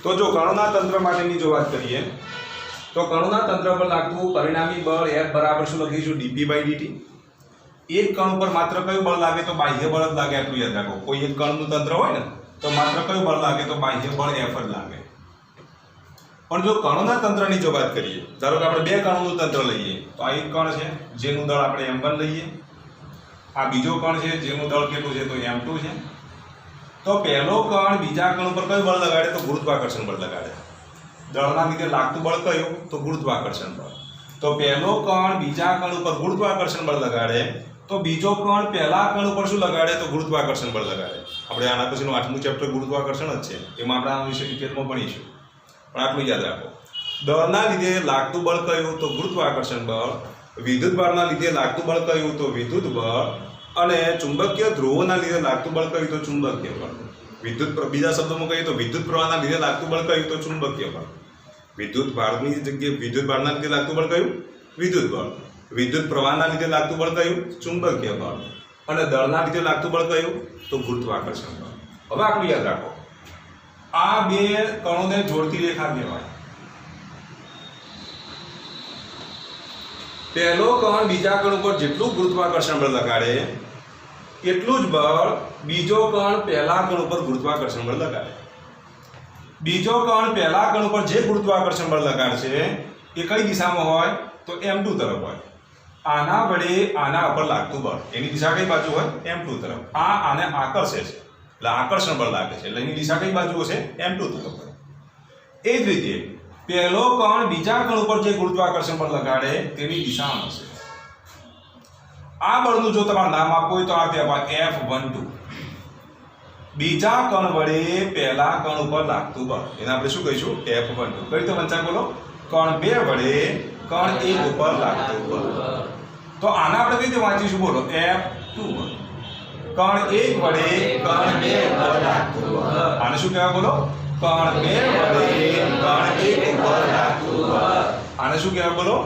તો જો કણોના તંત્ર માટેની જો વાત કરીએ તો કણોના તંત્ર પર લાગતું પરિણામી બળ F બરાબર શું લખીશું dp/dt। એક કણ ઉપર માત્ર કયું બળ લાગે તો બાહ્ય બળ જ લાગે, એટલું યાદ રાખો। કોઈ એક કણનું તંત્ર હોય ને તો માત્ર કયું બળ લાગે તો બાહ્ય બળ F જ લાગે। પણ જો કણોના તંત્રની જો વાત કરીએ, ધારો કે આપણે બે કણોનું તંત્ર લઈએ તો આ એક કણ છે જેનું દળ આપણે m1 લઈએ, આ બીજો કણ છે જેનું દળ કેટલું છે તો m2 છે। તો પહેલો કણ બીજા કણ ઉપર કયું બળ લગાડે તો ગુરુત્વાકર્ષણ બળ લગાડે। દળના લીધે લાગતું બળ કયું તો ગુરુત્વાકર્ષણ બળ। તો પહેલો કણ બીજા કણ ઉપર ગુરુત્વાકર્ષણ બળ લગાડે તો બીજો કણ પહેલા કણ ઉપર શું લગાડે તો ગુરુત્વાકર્ષણ બળ લગાડે। આપણે આના પછીનું 8મું ચેપ્ટર ગુરુત્વાકર્ષણ જ છે, એમાં આપણે આ વિશે ડિટેલમાં ભણીશું, પણ આટલું યાદ રાખો। દળના લીધે લાગતું બળ કયું તો ગુરુત્વાકર્ષણ બળ, વિદ્યુત ભારના લીધે લાગતું બળ કયું તો વિદ્યુત બળ, અને ચુંબકીય ધ્રુવોના લીધે લાગતું બળ કયું તો ચુંબકીય બળ। બીજા શબ્દોમાં કહીએ તો વિદ્યુત પ્રવાહના લીધે લાગતું બળ કયું તો ચુંબકીય બળ। વિદ્યુત ભારની જગ્યાએ વિદ્યુત ભારના લીધે લાગતું બળ કયું વિદ્યુત બળ, વિદ્યુત પ્રવાહના લીધે લાગતું બળ કયું ચુંબકીય બળ, અને દળના લીધે લાગતું બળ કયું તો ગુરુત્વાકર્ષણ બળ। હવે આટલું યાદ રાખો, આ બે કણોને જોડતી રેખા કહેવાય। પહેલો કણ બીજા કણ ઉપર જેટલું ગુરુત્વાકર્ષણ બળ લગાડે એટલું જ બળ બીજો કણ પહેલા કણ ઉપર ગુરુત્વાકર્ષણ બળ લગાડે। બીજો કણ પહેલા કણ ઉપર જે ગુરુત્વાકર્ષણ બળ લગાડશે એ કઈ દિશામાં હોય તો m2 તરફ હોય। આના વડે આના ઉપર લાગતું બળ એની દિશા કઈ બાજુ હોય m2 તરફ। આ આને આકર્ષે છે એટલે આકર્ષણ બળ લાગે છે, એટલે એની દિશા કઈ બાજુ હશે m2 તરફ હોય। એ જ રીતે પહેલો કણ બીજા કણ ઉપર જે ગુરુત્વાકર્ષણ બળ લગાડે તેની દિશામાં હશે। આ બળનું જો તમારે નામ આપવું હોય તો આ કહેવાય F12। બીજા કણ વડે પહેલા કણ ઉપર લાગતું બળ એને આપણે શું કહીશું F12। કઈ રીતે વંચાય બોલો, કણ 2 વડે કણ 1 ઉપર લાગતું બળ। તો આના આપણે કઈ રીતે વાંચીશું બોલો F21। કણ 1 વડે કણ 2 ઉપર લાગતું બળ, આને શું કહેવાય બોલો કણ 2 વડે કણ 1 ઉપર લાગતું બળ। આને શું કહેવાય બોલો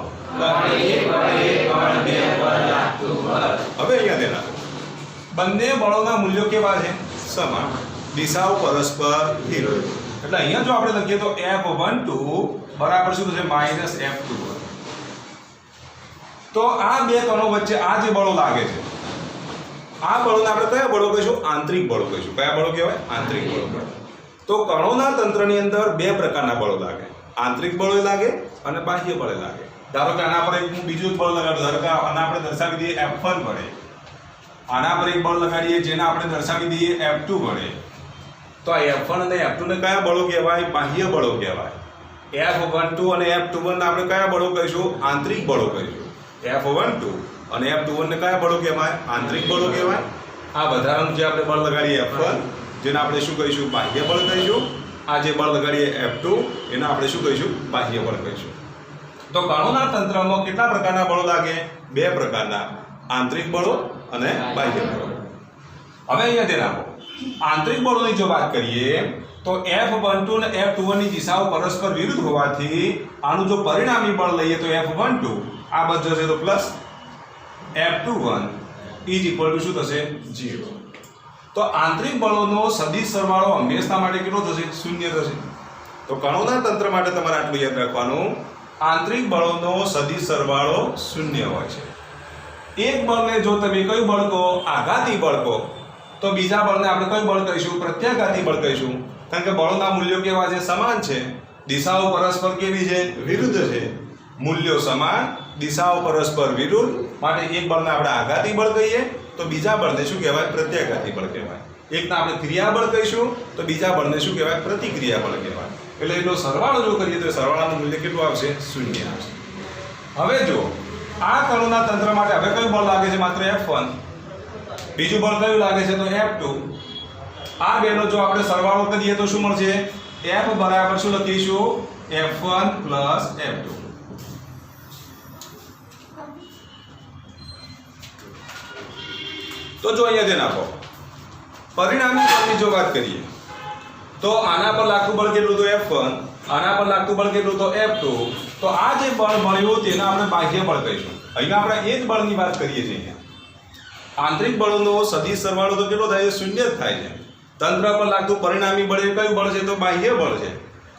કણ 1 વડે કણ 2 ઉપર લાગતું બળ। હવે અહીંયા ધ્યાન રાખો, બંને બળોના મૂલ્યો કેવા છે સમાન, દિશાઓ પરસ્પર વિરુદ્ધ। એટલે અહીંયા જો આપણે લખીએ તો F12 બરાબર શું થશે -F21। તો આ બે કણો વચ્ચે આ જે બળો લાગે છે આ બળોને આપણે કયા બળો કહીશું આંતરિક બળો કહીશું। કયા બળો કહેવાય આંતરિક બળો કહેવાય। તો કણોના તંત્રની અંદર બે પ્રકારના બળો લાગે, આંતરિક બળો લાગે અને બાહ્ય બળો લાગે। ધારો કે આના પર એક બીજું બળ લગાડું, ધારો કે આના આપણે દર્શાવી દઈએ F1 વડે, આના પર એક બળ લગાડીએ જેને આપણે દર્શાવી દઈએ F2 વડે। તો આ F1 અને F2 ને કયા બળો કહેવાય બાહ્ય બળો કહેવાય। F12 અને F21 ને આપણે કયા બળો કહીશું આંતરિક બળો કહીશું। F12 અને F21 ને કયા બળો કહેવાય આંતરિક બળો કહેવાય। આ વધારાનું જે આપણે બળ લગાડીએ F1 જેને આપણે શું કહીશું બાહ્ય બળ કહીશું। આ જે બળ લગાડીએ F2 એને આપણે શું કહીશું બાહ્ય બળ કહીશું। તો કણોના તંત્રમાં કેટલા પ્રકારના બળો લાગે બે પ્રકારના, આંતરિક બળો અને બાહ્ય બળો। હવે અહીંયા ધ્યાન આપો, આંતરિક બળોની જો વાત કરીએ તો F12 અને F21 ની દિશાઓ પરસ્પર વિરુદ્ધ હોવાથી આનું જો પરિણામી બળ લઈએ તો F12 આ બાજુ જશે તો plus, F21 is equal to શું થશે 0। તો આંતરિક બળોનો સદિશ સરવાળો હંમેશા માટે કેટલો થશે 0 થશે। તો કણોના તંત્ર માટે તમારે આટલું યાદ રાખવાનું, આંતરિક બળોનો સદિશ સરવાળો 0 હોય છે। એક બળને જો તમે કયું બળ કહો આઘાતી બળ કહો તો બીજા બળને આપણે કયું બળ કહીશું પ્રત્યાઘાતી બળ કહીશું, કારણ કે બળોના મૂલ્યો કેવા છે સમાન છે, દિશાઓ પરસ્પર કેવી છે વિરુદ્ધ છે। મૂલ્યો સમાન, દિશાઓ પરસ્પર વિરુદ્ધ, માટે એક બળને આપણે આઘાતી બળ કહીએ તો બીજા બળને શું કહેવાય પ્રત્યાઘાતી બળ કહેવાય। એકને આપણે ક્રિયાબળ કહીશું તો બીજા બળને શું કહેવાય પ્રતિક્રિયા બળ કહેવાય। એટલે એનો સરવાળો જો કરીએ તો સરવાળાનું મૂલ્ય કેટલું આવશે 0 આવશે। હવે જો આ કણોના તંત્ર માટે હવે કયું બળ લાગે છે માત્ર F1, બીજું બળ કયું લાગે છે તો F2। આ બેનો જો આપણે સરવાળો કરીએ તો શું મળશે F બરાબર શું લખીશું F1 પ્લસ F2। તો જો અહીંયા ધ્યાન આપો, પરિણામી બળની જો વાત કરીએ તો આના પર લાગતું બળ કેટલું તો F1, આના પર લાગતું બળ કેટલું તો F2। તો આ જે બળ મળ્યું તેને આપણે બાહ્ય બળ કહીશું। અહીંયા આપણે એ જ બળની વાત કરીએ છીએ। આંતરિક બળોનો સદિશ સરવાળો તો કેટલો થાય છે 0 જ થાય છે। તંત્ર પર લાગતું પરિણામી બળ એ કયું બળ છે તો બાહ્ય બળ છે।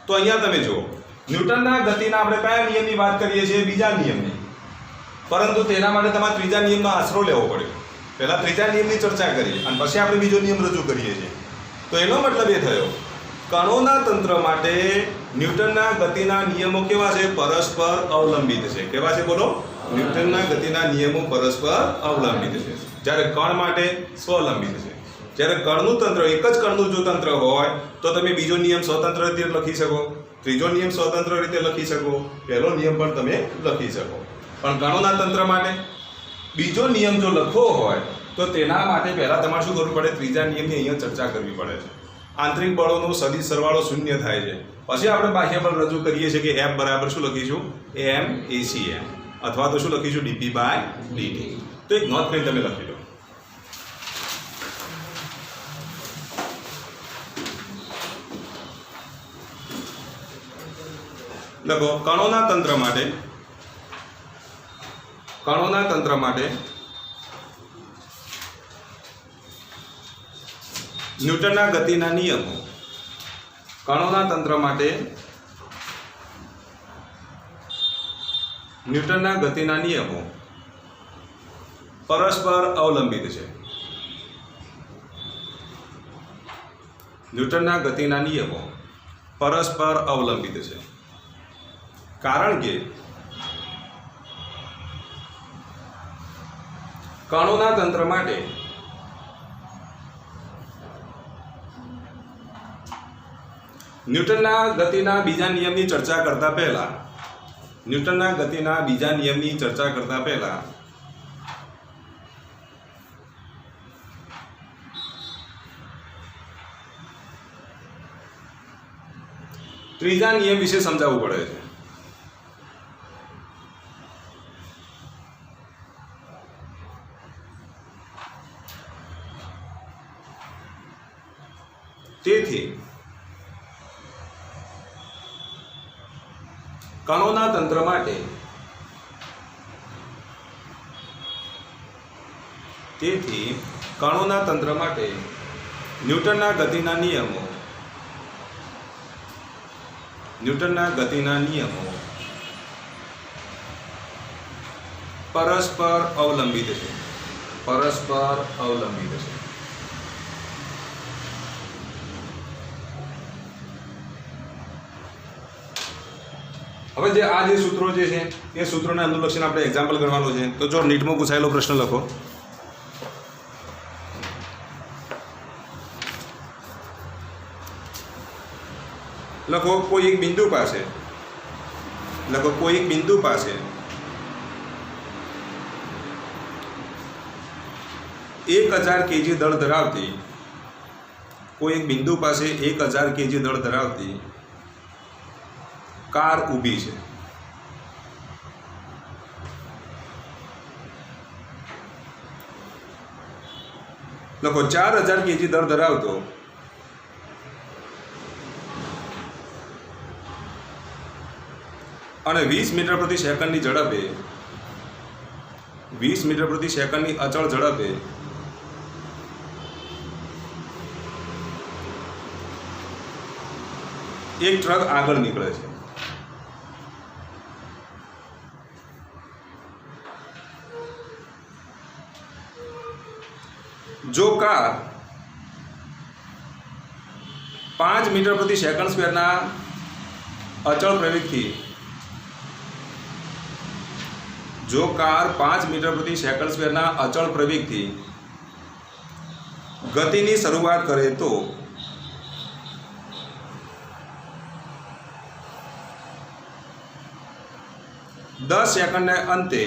તો અહીંયા તમે જુઓ, ન્યૂટનના ગતિના આપણે કયા નિયમની વાત કરીએ છીએ? બીજા નિયમની. પરંતુ તેના માટે તમારે ત્રીજા નિયમનો આશરો લેવો પડ્યો. પહેલા ત્રીજા નિયમની ચર્ચા કરી અને પછી આપણે બીજો નિયમ રજૂ કરીએ છીએ. તો એનો મતલબ એ થયો, કણોના તંત્ર માટે ન્યૂટનના ગતિના નિયમો કેવા છે? પરસ્પર અવલંબિત છે. કેવા છે બોલો? ન્યૂટનના ગતિના નિયમો પરસ્પર અવલંબિત છે. જ્યારે કણ માટે સ્વલંબિત છે. જ્યારે કણનું તંત્ર, એક જ કણનું જો તંત્ર હોય તો તમે બીજો નિયમ સ્વતંત્ર રીતે લખી શકો, ત્રીજો નિયમ સ્વતંત્ર રીતે લખી શકો, પહેલો નિયમ પણ તમે લખી શકો. પણ કણોના તંત્ર માટે બીજો નિયમ જો લખવો હોય તો તેના માટે પહેલા તમારે શું કરવું પડે? ત્રીજા નિયમની અહીંયા ચર્ચા કરવી પડે છે. આંતરિક બળોનો સદિશ સરવાળો શૂન્ય થાય છે. પછી આપણે બાહ્ય બળ રજૂ કરીએ છીએ કે F બરાબર શું લખીશું? m/ac/m, અથવા તો શું લખીશું? dp/dt. તો એક નોંધ કરીને તમે લખી લો. લખો, કણોના તંત્ર માટે ન્યૂટનના ગતિના નિયમો, કણોના તંત્ર માટે ન્યૂટનના ગતિના નિયમો પરસ્પર અવલંબિત છે. ન્યૂટનના ગતિના નિયમો પરસ્પર અવલંબિત છે. કારણ કે કણોના તંત્ર માટે ન્યૂટનના ગતિના બીજા નિયમની ચર્ચા કરતા પહેલા ત્રીજા નિયમ વિશે સમજાવવું પડે છે. તેથી કણોના તંત્ર માટે ન્યૂટનના ગતિના નિયમો પરસ્પર અવલંબિત છે. હવે જે આ જે સૂત્રો જે છે એ સૂત્રોને અનુલક્ષીને આપણે એક્ઝામ્પલ ગણવાનું છે. તો જો નીટમાં પૂછાયેલો પ્રશ્ન લખો. લખો, કોઈ એક બિંદુ પાસે 1000 kg દળ ધરાવતી કાર ઊભી છે. લખો, 4000 kg દળ ધરાવતો અને 20 મીટર પ્રતિ સેકન્ડની અચળ ઝડપે એક ટ્રક આગળ નીકળે છે. જો કાર 5 મીટર પ્રતિ સેકન્ડ સ્ક્વેરના અચળ પ્રવેગથી ગતિની શરૂઆત કરે તો દસ સેકન્ડને અંતે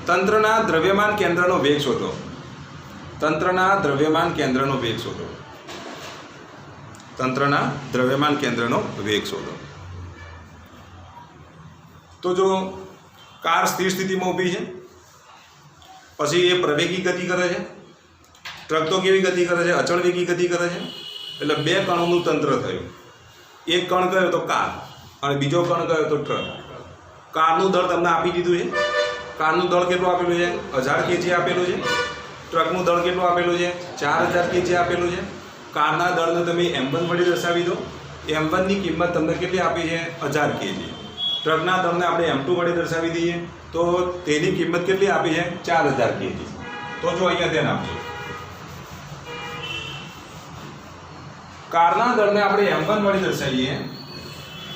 તંત્રના દ્રવ્યમાન કેન્દ્રનો વેગ શોધો. તંત્રના દ્રવ્યમાન કેન્દ્રનો વેગ શોધો. તો જો કાર સ્થિર સ્થિતિમાં ઊભી છે, પછી એ પ્રવેગી ગતિ કરે છે, ટ્રક તો કેવી ગતિ કરે છે? અચળ વેગી ગતિ કરે છે. એટલે બે કણોનું તંત્ર થયું. એક કણ કયો તો કાર અને બીજો કણ કયો તો ટ્રક. કારનું દળ તમને આપી દીધું છે. કારનું દળ કેટલું આપેલું છે? 1000 kg આપેલું છે. ટ્રકનું દળ કેટલું આપેલું છે? 4000 kg આપેલું છે. કારના દળને તમે m1 વડે દર્શાવી દો. m1 ની કિંમત તમને કેટલી આપી છે? 1000 kg. ટ્રકના દળને આપણે m2 વડે દર્શાવી દઈએ તો તેની કિંમત કેટલી આપી છે? 4000 kg. તો જો અહીંયા ધ્યાન આપજો, કારના દળને આપણે m1 વડે દર્શાવીએ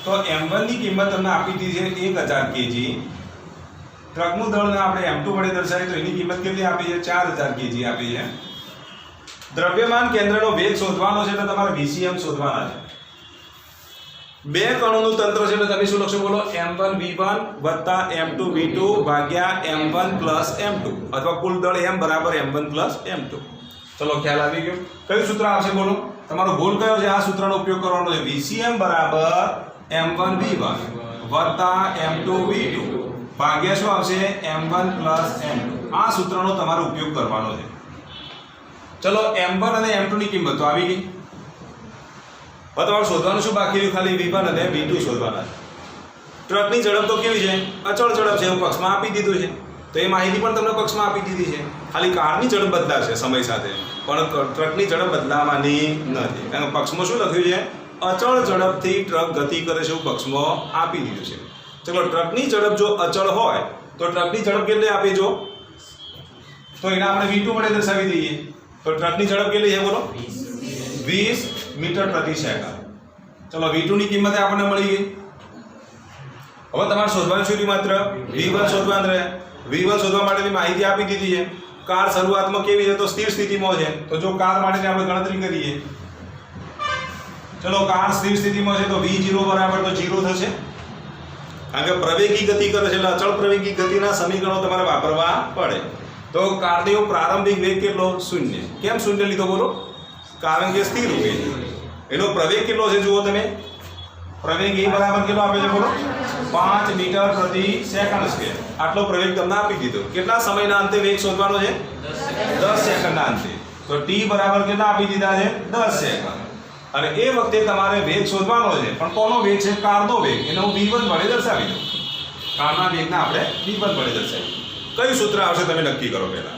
તો m1 ની કિંમત તમને આપી દીધી છે 1000 kg. ટ્રકનું દળને આપણે m2 વડે દર્શાવીએ તો એની કિંમત કેટલી આપી છે? 4000 kg આપી છે. દ્રવ્યમાન કેન્દ્રનો વેગ શોધવાનો છે એટલે તમારે VCM શોધવાના છે. બે કણોનું તંત્ર છે એટલે તમે શું લખશો બોલો? m1 v1 વત્તા m2 v2 ભાગ્યા m1 પ્લસ m2 અથવા કુલ દળ m બરાબર m1 પ્લસ m2. ચલો ખ્યાલ આવી ગયો. કયું સૂત્ર આવશે બોલો? તમારો ગોલ કયો છે? આ સૂત્રનો ઉપયોગ કરવાનો છે. VCM બરાબર m1 v1 વત્તા m2 v2 ભાગ્યા શું આવશે? m1 plus m2. આ સૂત્રનો તમારો ઉપયોગ કરવાનો છે. ચલો m1 અને m2 ની કિંમત તો આવી ગઈ. હવે તમારે શોધવાનું શું બાકી રહ્યું? ખાલી v1 અને v2 શોધવાના છે. ટ્રકની ઝડપ તો કેવી છે? અચળ ઝડપ છે, એવું પક્ષમાં આપી દીધું છે. તો એ માહિતી પણ તમને પક્ષમાં આપી દીધી છે. ખાલી કારની ઝડપ બદલાશે સમય સાથે, પણ ટ્રકની ઝડપ બદલાવાની નથી. કારણ કે પક્ષમાં શું લખ્યું છે? અચળ ઝડપથી ટ્રક ગતિ કરે છે, એવું પક્ષમાં આપી દીધું છે. ચલો ટ્રકની ઝડપ જો અચળ હોય તો ટ્રકની ઝડપ કેટલી આપી જો? તો એને આપણે v2 વડે દર્શાવી દઈએ તો ટ્રકની ઝડપ કેટલી છે બોલો? 20 મીટર પ્રતિ સેકન્ડ. ચલો v2 ની કિંમત આપણને મળી ગઈ. હવે તમારે શોધવાનું શું માત્ર? v1 શોધવાનું રહે. v1 શોધવા માટેની માહિતી આપી દીધી છે. કાર શરૂઆતમાં કેવી છે? તો સ્થિર સ્થિતિમાં છે. તો જો કાર માટેની આપણે ગણતરી કરીએ, ચલો કાર સ્થિર સ્થિતિમાં છે તો v0 બરાબર તો 0 થશે. કારણ કે પ્રવેગી ગતિ કરે છે એટલે અચળ પ્રવેગી ગતિના સમીકરણો તમારે વાપરવા પડે. તો કારનો પ્રારંભિક વેગ કેટલો? 0. કેમ 0 લીધો બોલો? કારણ કે સ્થિર વેગ. એનો પ્રવેગ કેટલો છે જુઓ તમે. પ્રવેગ એ બરાબર કેટલો આપે છે બોલો? 5 મીટર પ્રતિ સેકન્ડ સ્ક્વેર. આટલો પ્રવેગ તમને આપી દીધો. કેટલા સમયના અંતે વેગ શોધવાનો છે? 10 સેકન્ડના અંતે. તો t બરાબર કેટલા આપી દીધા છે? 10 સેકન્ડ. અને એ વખતે તમારે વેગ શોધવાનો છે, પણ કોનો વેગ છે? કારનો વેગ. એને હું v1 વડે દર્શાવી દઉં. કારના વેગને આપણે v1 વડે દર્શાવી. કયું સૂત્ર આવશે તમે નક્કી કરો પહેલા.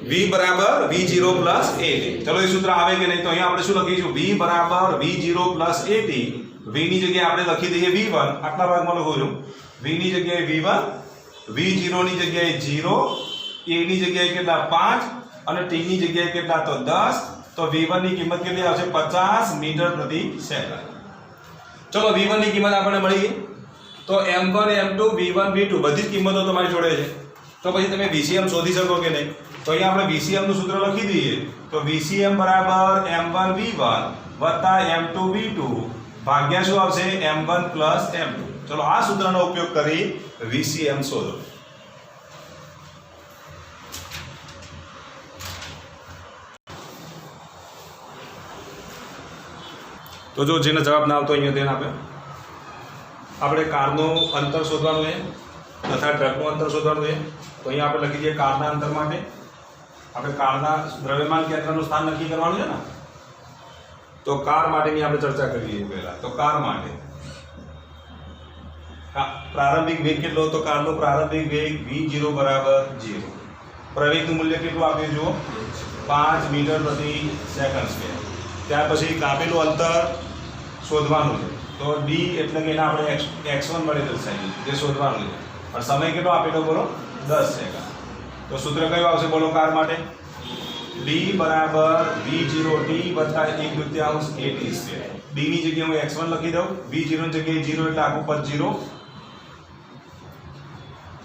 v બરાબર v0 પ્લસ at. ચલો એ સૂત્ર આવે કે નહીં? તો અહીંયા આપણે શું લખીશું? v બરાબર v0 પ્લસ at. v ની જગ્યાએ આપણે લખી દઈએ v1. આટલા ભાગમાં લખું છું. v ની જગ્યાએ v1, v0 ની જગ્યાએ 0, a ની જગ્યાએ કેટલા? 5 અને t ની જગ્યાએ કેટલા? તો 10. તો v1 ની કિંમત કેટલી આવશે? 50 મીટર પ્રતિ સેકન્ડ. ચલો v1 ની કિંમત આપણને મળી ગઈ. તો m1 m2 v1 v2 બધી જ કિંમતો તમારી જોડે છે. તો પછી તમે VCM શોધી શકો કે નહીં? તો અહીંયા આપણે VCM નું સૂત્ર લખી દઈએ. તો VCM બરાબર m1 v1 વત્તા m2 v2 ભાગ્યા શું આવશે? m1 plus m2. ચલો આ સૂત્રનો ઉપયોગ કરી VCM શોધો. તો જો જેને જવાબ ના આવતો અહીંયા ધ્યાન આપે. આપણે કારનું અંતર શોધવાનું છે તથા ટ્રકનું અંતર શોધવાનું છે. તો અહીંયા આપણે લખી દઈએ કારના અંતર માટે આપણે કારના દ્રવ્યમાન કેન્દ્રનું સ્થાન નક્કી કરવાનું છે ને. તો કાર માટેની આપણે ચર્ચા કરીએ પહેલા. તો કાર માટે પ્રારંભિક વેગ કેટલો? તો કારનો પ્રારંભિક વેગ v0 બરાબર 0. પ્રવેગનું મૂલ્ય કેટલું આપ્યું જુઓ? 5 મીટર પ્રતિ સેકન્ડ સ્ક્વેર. ત્યાર પછી કાપેલું અંતર શોધવાનું છે. તો d એટલે કે એને આપણે x1 વડે દર્શાવીએ, જે શોધવાનું છે. અને સમય કેટલો આપેલો બોલો? 10 સેકન્ડ. તો સૂત્ર કયું આવશે બોલો કાર માટે? d બરાબર v0t વત્તા 1/2 at સ્ક્વેર. d ની જગ્યાએ હું x1 લખી દઉં, v0 ની જગ્યાએ 0 એટલે આખું પદ 0,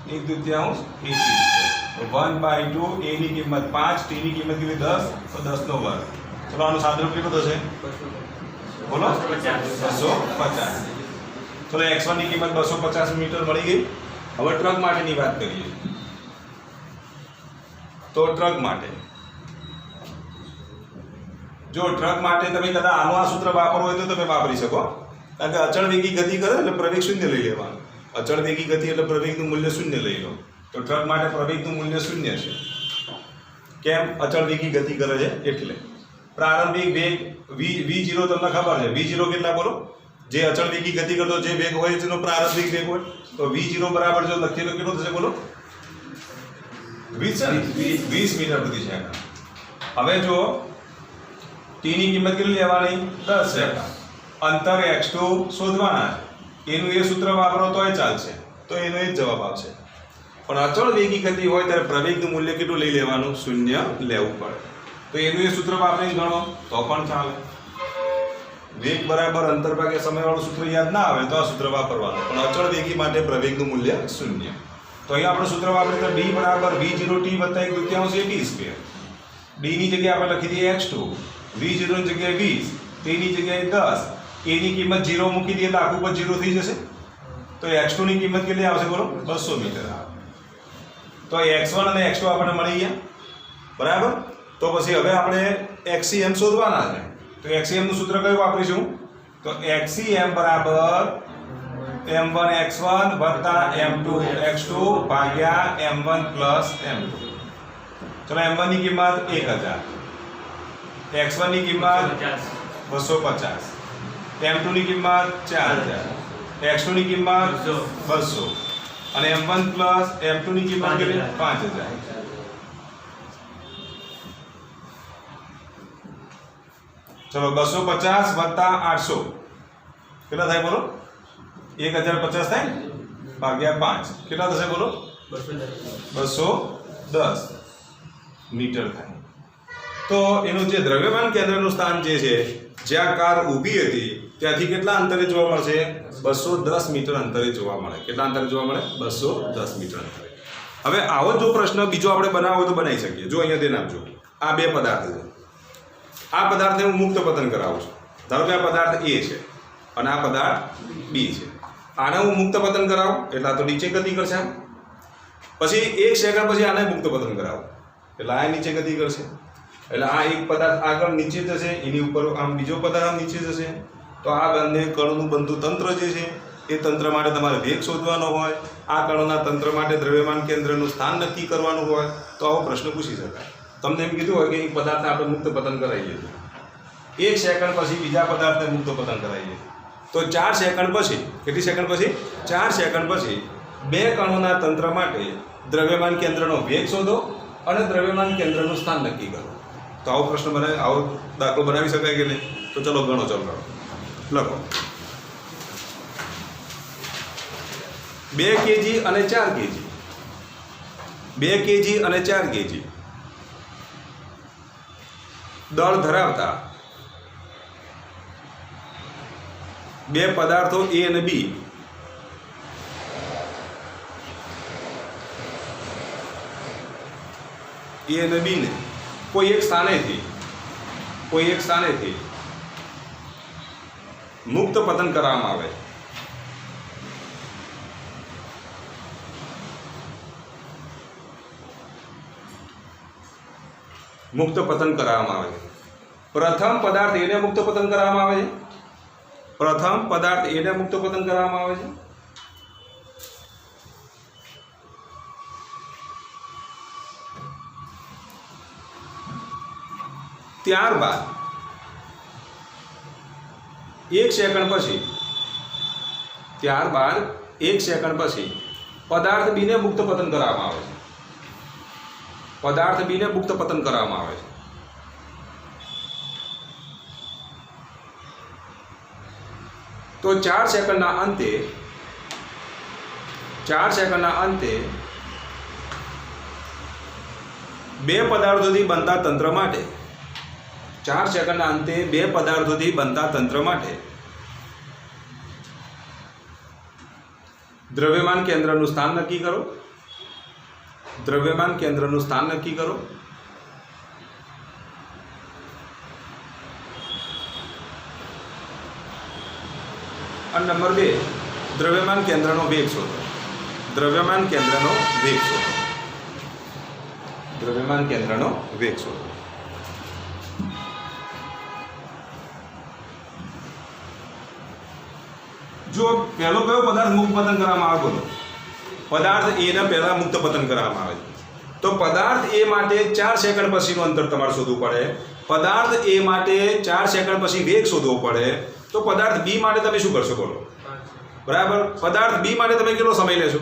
1/2 at સ્ક્વેર. 1/2 a ની કિંમત 5, t ની કિંમત કેટલી? 10, તો 10 નો વર્ગ. ચલો આનું સાદુરૂપ કેટલું થશે બોલો? 250. ચલો x1 ની કિંમત 250 મીટર મળી ગઈ. હવે ટ્રક માટેની વાત કરીએ. તો ટ્રક માટે જો ટ્રક માટે તમે કદાચ આનું આ સૂત્ર વાપરવું હોય તો તમે વાપરી શકો. કારણ કે અચળ વેગી ગતિ કરે એટલે પ્રવેગ શૂન્ય લઈ લેવાનું. અચળ વેગી ગતિ એટલે પ્રવેગનું મૂલ્ય શૂન્ય લઈ લો. તો ટ્રક માટે પ્રવેગનું મૂલ્ય શૂન્ય છે. કેમ? અચળ વેગી ગતિ કરે છે એટલે. પ્રારંભિક વેગ v0 તમને ખબર છે. v0 કેટલા બોલો? જે અચળ વેગી ગતિ કરતો જે વેગ હોય તેનો પ્રારંભિક વેગ હોય. તો v0 બરાબર જો લખીએ તો કેટલો થશે બોલો? 20 છે ને? 20 મીટર પ્રતિ સેકન્ડ. હવે જો t ની કિંમત કેટલી લેવાની? 10 સેકન્ડ. અંતર x2 શોધવાના છે. એનું એ સૂત્ર વાપરો તોય ચાલશે, તો એનો એ જ જવાબ આવશે. પણ અચળ વેગી ગતિ હોય ત્યારે પ્રવેગનું મૂલ્ય કેટલું લઈ લેવાનું? 0 લેવું પડે. તો એનું એ સૂત્ર વાપરીને ગણો તો પણ ચાલે. વેગ બરાબર અંતર ભાગ્યા સમયવાળું સૂત્ર યાદ ના આવે તો આ સૂત્ર વાપરવાનું. પણ અચળ વેગી માટે પ્રવેગનું મૂલ્ય 0. તો અહીંયા આપણે સૂત્ર વાપરીએ તો d બરાબર v0t વત્તા 1/2 at². d ની જગ્યાએ આપણે લખી દઈએ x2, v0 ની જગ્યાએ 20, t ની જગ્યાએ 10, a ની કિંમત 0 મૂકી દઈએ તો આખું પદ 0 થઈ જશે. તો x2 ની કિંમત કેટલી આવશે બોલો? 200 મીટર આવે. તો x1 અને x2 આપણને મળી ગયા, બરાબર. તો પછી હવે આપણે xcm શોધવાના છે. તો xcm નું સૂત્ર કયું વાપરીશું? તો xcm બરાબર m1 x1 વત્તા m2 x2 ભાગ્યા m1 પ્લસ m2. ચલો m1 ની કિંમત 1000, x1 ની કિંમત 250, m2 ની કિંમત 4000, x2 ની કિંમત 200 અને m1 પ્લસ m2 ની કિંમત કેટલી? 5000. ચલો 250 વત્તા 800 કેટલા થાય બોલો? 1050 થાય ને? ભાગ્યા 5 કેટલા થશે બોલો? 210 મીટર થાય. તો એનું જે દ્રવ્યમાન કેન્દ્રનું સ્થાન જે છે, જ્યાં કાર ઊભી હતી ત્યાંથી કેટલા અંતરે જોવા મળશે? 210 મીટર અંતરે જોવા મળે. કેટલા અંતરે જોવા મળે? 210 મીટર અંતરે. હવે આવો જો પ્રશ્ન બીજો આપણે બનાવવો તો બનાવી શકીએ. જો અહીંયા ધ્યાન આપજો, આ બે પદાર્થ છે. આ પદાર્થને હું મુક્ત પતન કરાવું છું. ધારો કે આ પદાર્થ A છે અને આ પદાર્થ B છે. આને હું મુક્ત પતન કરાવું એટલે આ તો નીચે ગતિ કરશે. પછી 1 સેકન્ડ પછી આને મુક્ત પતન કરાવું એટલે આ નીચે ગતિ કરશે. એટલે આ એક પદાર્થ આગળ નીચે જશે, એની ઉપર આમ બીજો પદાર્થ આમ નીચે જશે. તો આ બંને કણોનું બનતું તંત્ર જે છે એ તંત્ર માટે તમારે વેગ શોધવાનો હોય. આ કણોના તંત્ર માટે દ્રવ્યમાન કેન્દ્રનું સ્થાન નક્કી કરવાનું હોય તો આવો પ્રશ્ન પૂછી શકાય. તમને એમ કીધું હોય કે એક પદાર્થને આપણે મુક્ત પતન કરાવીએ, 1 સેકન્ડ પછી બીજા પદાર્થને મુક્ત પતન કરાવીએ તો 4 સેકન્ડ પછી, કેટલી સેકન્ડ પછી? 4 સેકન્ડ પછી બે કણોના તંત્ર માટે દ્રવ્યમાન કેન્દ્રનો વેગ શોધો અને દ્રવ્યમાન કેન્દ્રનું સ્થાન નક્કી કરો. તો આવો પ્રશ્ન આવો દાખલો બનાવી શકાય કે નહીં? તો ચલો ગણો, ચાલો કરો, લખો. 2 kg અને 4 kg, 2 kg અને 4 kg દળ ધરાવતા બે પદાર્થો A અને B અને B ને કોઈ એક સ્થાનેથી મુક્ત પતન કરવામાં આવે. મુક્ત પતન કરવામાં આવે છે. પ્રથમ પદાર્થ એને મુક્ત પતન કરવામાં આવે છે. પ્રથમ પદાર્થ એને મુક્ત પતન કરવામાં આવે છે. ત્યારબાદ 1 સેકન્ડ પછી પદાર્થ B ને મુક્ત પતન કરવામાં આવે છે. પદાર્થ B ને મુક્ત પતન કરવામાં આવે છે. તો 4 સેકન્ડના અંતે બે પદાર્થોથી બનતા તંત્ર માટે 4 સેકન્ડના અંતે બે પદાર્થોથી બનતા તંત્ર માટે દ્રવ્યમાન કેન્દ્રનું સ્થાન નક્કી કરો. દ્રવ્યમાન કેન્દ્રનું સ્થાન નક્કી કરો. અને નંબર 2, દ્રવ્યમાન કેન્દ્રનો વેગ શોધો. દ્રવ્યમાન કેન્દ્રનો વેગ શોધો. દ્રવ્યમાન કેન્દ્રનો વેગ શોધો. જો પહેલો કયો પદાર્થ મુક્ત પતન કરવામાં આવે બોલો? પદાર્થ A ને પહેલા મુક્ત પતન કરવામાં આવે તો પદાર્થ A માટે 4 સેકન્ડ પછીનું અંતર તમારે શોધવું પડે. પદાર્થ A માટે 4 સેકન્ડ પછી વેગ શોધવો પડે. તો પદાર્થ B માટે તમે શું કરશો બોલો? બરાબર. પદાર્થ B માટે તમે કેટલો સમય લેશો?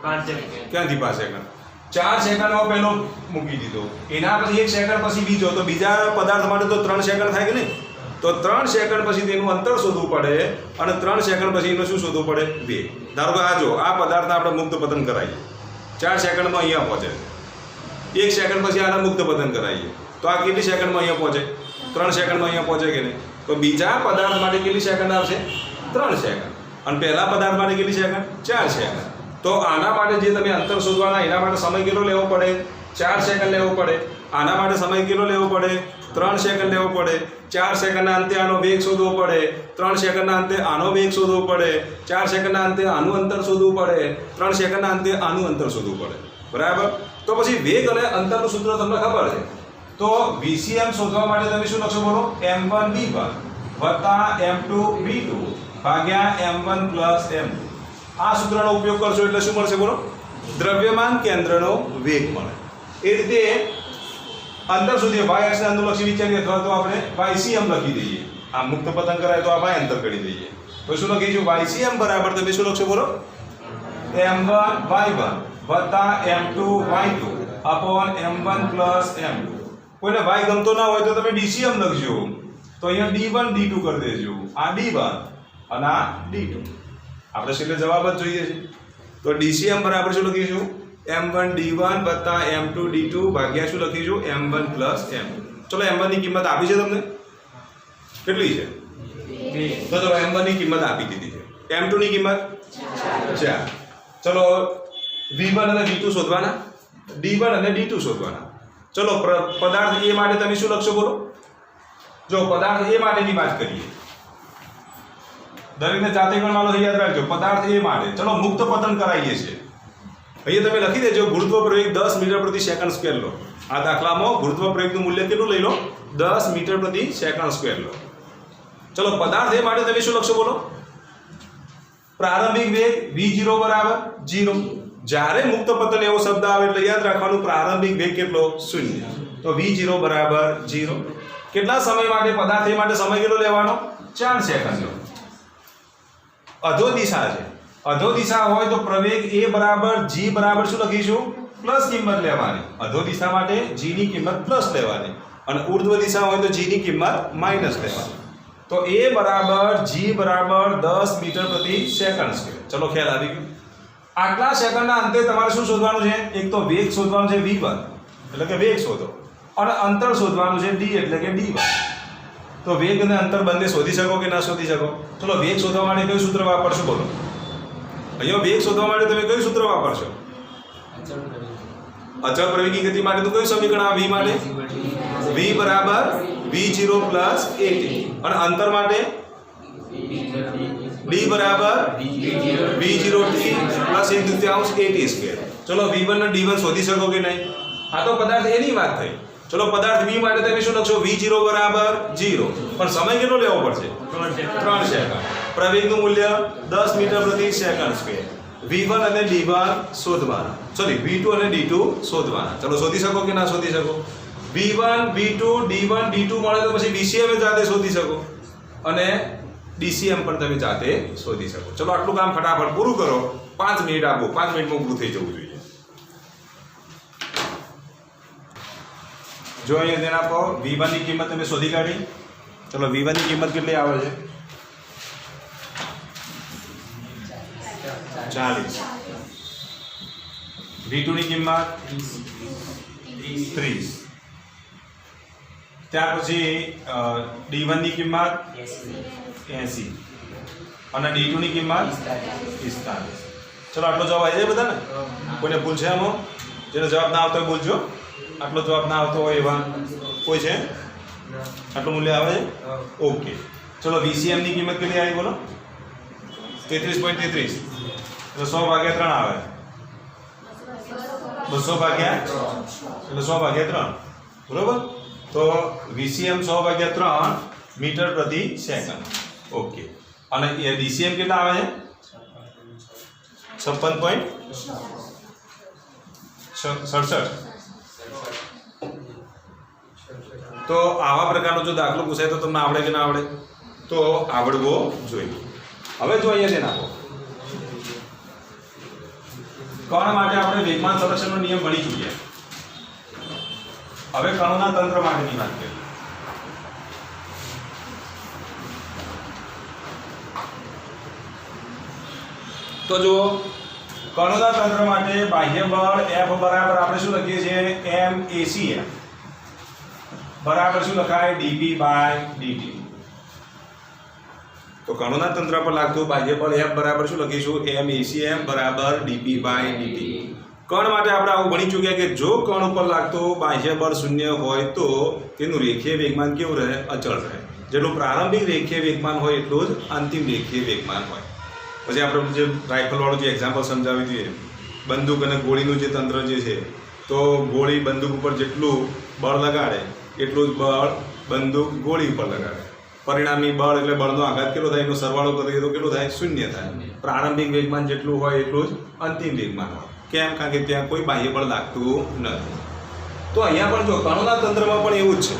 5 સેકન્ડ. ક્યાંથી 5 સેકન્ડ? 4 સેકન્ડમાં પહેલો મૂકી દીધો, એના પછી 1 સેકન્ડ પછી બીજો, તો બીજા પદાર્થ માટે તો 3 સેકન્ડ થાય કે નહીં? તો 3 સેકન્ડ પછી તેનું અંતર શોધવું પડે અને 3 સેકન્ડ પછી એનું શું શોધવું પડે? વેગ. ધારો કે આ જો આ પદાર્થને આપણે મુક્ત પતન કરાવીએ, 4 સેકન્ડમાં અહીંયા પહોંચે, 1 સેકન્ડ પછી આને મુક્ત પતન કરાવીએ તો આ કેટલી સેકન્ડમાં અહીંયા પહોંચે? 3 સેકન્ડમાં અહીંયા પહોંચે કે નહીં? તો બીજા પદાર્થ માટે કેટલી સેકન્ડ આવશે? 3 સેકન્ડ. અને પહેલા પદાર્થ માટે કેટલી સેકન્ડ? 4 સેકન્ડ. તો આના માટે જે તમે અંતર શોધવાના એના માટે સમય કેટલો લેવો પડે? 4 સેકન્ડ લેવો પડે. આના માટે સમય કેટલો લેવો પડે? 3 સેકન્ડ લેવો પડે. 4 સેકન્ડના અંતે આનો વેગ શોધવો પડે, 3 સેકન્ડના અંતે આનો વેગ શોધવો પડે, 4 સેકન્ડના અંતે આનું અંતર શોધવું પડે, 3 સેકન્ડના અંતે આનું અંતર શોધવું પડે. બરાબર? તો પછી વેગ અને અંતરનું સૂત્ર તમને ખબર છે. તો VCM શોધવા માટે તમે શું લખશો બોલો? m1 v1 વત્તા m2 v2 ભાગ્યા m1 પ્લસ m2. આ સૂત્રનો ઉપયોગ કરશો એટલે શું મળશે બોલો? દ્રવ્યમાન કેન્દ્રનો વેગ મળે. એ રીતે અંતર શોધીએ, y અક્ષને અનુલક્ષી વિચારીએ અથવા તો આપણે YCM લખી દઈએ. આ મુક્ત પતન કરાય તો આ y અંતર કરી દઈએ. તો શું લખીશું? YCM બરાબર તમે શું લખશો બોલો? m1 y1 વત્તા m2 y2 upon m1 plus m2. કોઈને y ગમતો ના હોય તો તમે DCM લખજો. તો અહીંયા d1 d2 કરી દેજો. આ d1 અને આ d2. આપણે છેલ્લે જવાબ જ જોઈએ છે. તો DCM બરાબર શું લખીશું? m1 d1 વત્તા m2 d2 ભાગ્યા શું લખીશું? m1 plus m2. ચલો m1 ની કિંમત આપી છે તમને? કેટલી છે? 2. તો ચલો m1 ની કિંમત આપી દીધી છે. m2 ની કિંમત 4. ચલો v1 અને v2 શોધવાના, d1 અને d2 શોધવાના. ચલો પદાર્થ A માટે તમે શું લખશો બોલો? જો પદાર્થ A માટેની વાત કરીએ, દરેકને જાતે ગણવાનો યાદ રાખજો. પદાર્થ A માટે ચલો મુક્ત પતન કરાવીએ છીએ. અહીંયા તમે લખી દેજો ગુરુત્વ પ્રવેગ 10 મીટર પ્રતિ સેકન્ડ સ્ક્વેર લો. આ દાખલામાં ગુરુત્વ પ્રવેગનું મૂલ્ય કેટલું લઈ લો? 10 મીટર પ્રતિ સેકન્ડ સ્ક્વેર લો. ચલો પદાર્થ A માટે તમે શું લખશો બોલો? પ્રારંભિક વેગ v0 બરાબર 0. જ્યારે મુક્ત પતન એવો શબ્દ આવે એટલે યાદ રાખવાનું પ્રારંભિક વેગ કેટલો? 0. તો v0 બરાબર 0. કેટલા સમય માટે? પદાર્થ A માટે સમય કેટલો લેવાનો? 4 સેકન્ડ. અધો દિશા છે, અધો દિશા હોય તો પ્રવેગ A બરાબર g બરાબર શું લખીશું? પ્લસ કિંમત લેવાની. અધો દિશા માટે g ની કિંમત પ્લસ લેવાની અને ઉર્ધ્વ દિશા હોય તો g ની કિંમત માઈનસ લેવાની. તો A બરાબર g બરાબર 10 મીટર પ્રતિ સેકન્ડ સ્ક્વેર. ચલો ખ્યાલ આવી ગયો. આટલા સેકન્ડના અંતે તમારે શું શોધવાનું છે? એક તો વેગ શોધવાનું છે v1 એટલે કે વેગ શોધો, અને અંતર શોધવાનું છે d એટલે કે d1. તો વેગ અને અંતર બંને શોધી શકો કે ના શોધી શકો? ચલો વેગ શોધવા માટે કયું સૂત્ર વાપરશો બોલો? અહીંયા વેગ શોધવા માટે તમે કયું સૂત્ર વાપરશો? અચળ પ્રવેગી ગતિ માટે તો કયું સમીકરણ આવે? v માટે v બરાબર v0 પ્લસ at. અને અંતર માટે d બરાબર v0t પ્લસ 1/2 at સ્ક્વેર. ચલો v1 અને d1 શોધી શકો કે નહીં? આ તો પદાર્થ એની વાત થઈ. ચલો પદાર્થ v માટે તમે શું લખશો? v0 બરાબર 0. પણ સમય કેટલો લેવો પડશે? 3 સેકન્ડ. પ્રવેગનું મૂલ્ય 10 મીટર પ્રતિ સેકન્ડ સ્ક્વેર. v1 અને d1 શોધવાના, સોરી v2 અને d2 શોધવાના. ચલો શોધી શકો કે ના શોધી શકો? v1 v2 d1 d2 મળે તો પછી VCM જાતે શોધી શકો અને DCM પણ તમે જાતે શોધી શકો. ચલો આટલું કામ ફટાફટ પૂરું કરો. 5 મિનિટ આપો, 5 મિનિટમાં પૂરું થઈ જવું જોઈએ. જો અહીંયા ધ્યાન આપો, v1 ની કિંમત તમે શોધી કાઢી. ચલો v1 ની કિંમત કેટલી આવે છે? 40. v2 ની કિંમત 30. ત્યાર પછી d1 ની કિંમત 80 અને d2 ની કિંમત 45. ચલો આટલો જવાબ આવી જાય બધાને? કોઈને ભૂલ છે આમાં? જેનો જવાબ ના આવતો હોય બોલજો. આટલો જવાબ ના આવતો હોય એવા કોઈ છે? આટલું મૂલ્ય આવે છે? ઓકે. ચલો VCM ની કિંમત કેટલી આવી બોલો? 33.33. એટલે 100 ભાગ્યા 3 આવે. 200 ભાગ્યા એટલે 100 ભાગ્યા 3. બરોબર? તો VCM 100 ભાગ્યા 3 મીટર પ્રતિ સેકન્ડ. ઓકે. અને DCM કેટલા આવે છે? 56.67. તો આવા પ્રકારનો જો દાખલો પૂછાય તો તમને આવડે કે ના આવડે? તો આવડવો જોઈએ. હવે જો અહીંયા ધ્યાન આપો, કણ માટે આપણે વેગમાન સંરક્ષણનો નિયમ ભણી ચૂક્યા. હવે કણોના તંત્ર માટેની વાત કરીએ. તો જો કણોના તંત્ર માટે બાહ્ય બળ F બરાબર આપણે શું લખીએ છીએ MACF બરાબર શું લખાય dP/dt. તો કણોના તંત્ર પર લાગતું બાહ્ય બળ F બરાબર શું લખીશું MACF બરાબર dP/dt. કણ માટે આપણે આવું ભણી ચૂક્યા કે જો કણ ઉપર લાગતું બાહ્ય બળ શૂન્ય હોય તો તેનું રેખીય વેગમાન કેવું રહે અચળ રહે. જેટલું પ્રારંભિક રેખીય વેગમાન હોય એટલું જ અંતિમ રેખીય વેગમાન હોય. પછી આપણે જે રાઇફલ વાળું જે એક્ઝામ્પલ સમજાવી દઈએ બંદૂક અને ગોળીનું જે તંત્ર જે છે તો ગોળી બંદૂક ઉપર જેટલું બળ લગાડે એટલું જ બળ બંદૂક ગોળી ઉપર લગાડે. પરિણામી બળ એટલે બળનો આઘાત કેટલો થાય એનો સરવાળો કરીએ તો કેટલું થાય શૂન્ય થાય. પ્રારંભિક વેગમાન જેટલું હોય એટલું જ અંતિમ વેગમાન હોય. કેમ? કારણ કે ત્યાં કોઈ બાહ્ય બળ લાગતું નથી. તો અહીંયા પણ જો કણોના તંત્રમાં પણ એવું જ છે.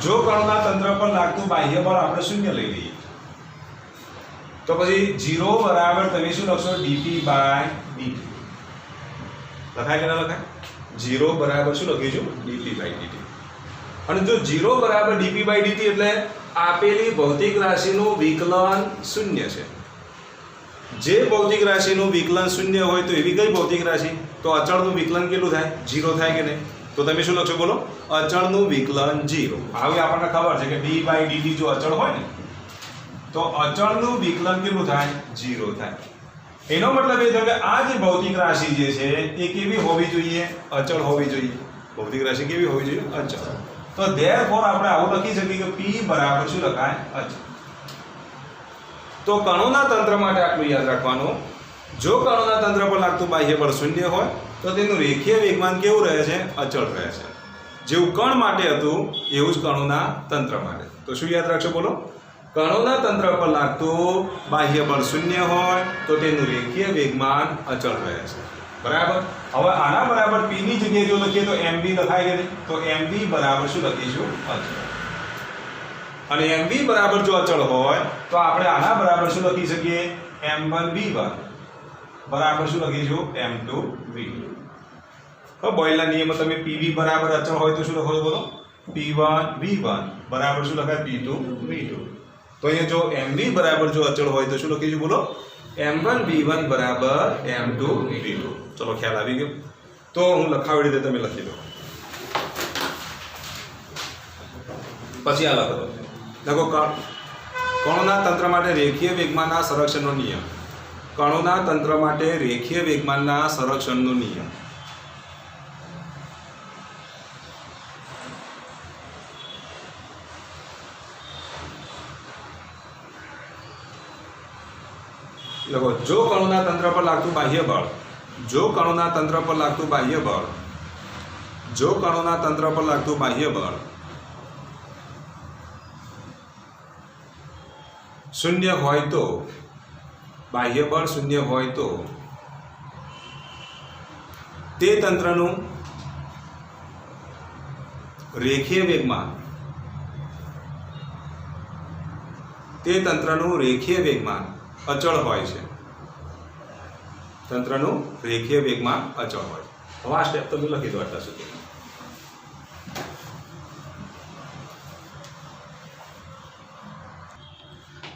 જો કણોના તંત્ર પર લાગતું બાહ્ય બળ આપણે શૂન્ય લઈ લઈએ તો પછી 0 બરાબર તમે શું લખશો dP/dt. લખાય કે ના લખાય? 0 બરાબર શું લખીશું dP/dt. અને જો 0 બરાબર dP/dt એટલે આપેલી ભૌતિક રાશિનું વિકલન શૂન્ય છે. જે ભૌતિક રાશિનું વિકલન શૂન્ય હોય તો એવી કઈ ભૌતિક રાશિ તો અચળનું વિકલન કેટલું થાય 0 થાય કે નહીં? તો તમે શું લખશો બોલો? અચળનું વિકલન 0. હવે આપણને ખબર છે કે d/dt જો અચળ હોય ને તો અચળનું વિકલન કેટલું થાય 0 થાય. એનો મતલબ એ થયો કે આ જે ભૌતિક રાશિ જે છે એ કેવી હોવી જોઈએ? અચળ હોવી જોઈએ. ભૌતિક રાશિ કેવી હોવી જોઈએ? અચળ. તો ધેરફોર આપણે આવું લખી શકીએ કે p બરાબર શું લખાય અચળ. તો કણોના તંત્ર માટે આટલું યાદ રાખવાનું. જો કણોના તંત્ર પર લાગતું બાહ્ય બળ શૂન્ય હોય તો તેનું રેખીય વેગમાન કેવું રહે છે? અચળ રહે છે. જેવું કણ માટે હતું એવું જ કણોના તંત્ર માટે. તો શું યાદ રાખશો બોલો? કણોના તંત્ર પર લાગતું બાહ્ય બળ શૂન્ય હોય તો તેનું રેખીય વેગમાન અચળ રહે છે. બરાબર. હવે આના બરાબર p ની જગ્યાએ જો લખીએ તો mv લખાય કે નહીં? તો mv બરાબર શું લખીશું? અચળ. અને mv બરાબર જો અચળ હોય તો આપણે આના બરાબર શું લખી શકીએ? m1v1 બરાબર શું લખીશું? m2v2. હવે બોયલના નિયમમાં તમે pv બરાબર અચળ હોય તો શું લખો છો બોલો? p1v1 બરાબર શું લખાય? p2v2. તો અહીંયા જો mv બરાબર જો અચળ હોય તો શું લખીશું બોલો? m1v1 બરાબર m2v2. ચલો ખ્યાલ આવી ગયો. તો હું લખાવી રીતે તમે લખી દો. પછી આ લખો. देखो कणोना तंत्र माटे रेखीय वेगमानना संरक्षणनो नियम. कणोना तंत्र माटे रेखीय वेगमानना संरक्षणनो नियम. देखो जो कणोना तंत्र पर लागतुं बाह्य बळ, जो कणोना तंत्र पर लागतुं बाह्य बळ, जो कणोना तंत्र पर लागतुं बाह्य बळ शून्य होय तो, बाह्य बळ शून्य होय तो ते तंत्रનું રેખીય વેગમાન, તે તંત્રનું રેખીય વેગમાન અચળ હોય છે. તંત્રનું રેખીય વેગમાન અચળ હોય છે. હવે આ સ્ટેપ તમે લખી દો આટલા સુધી.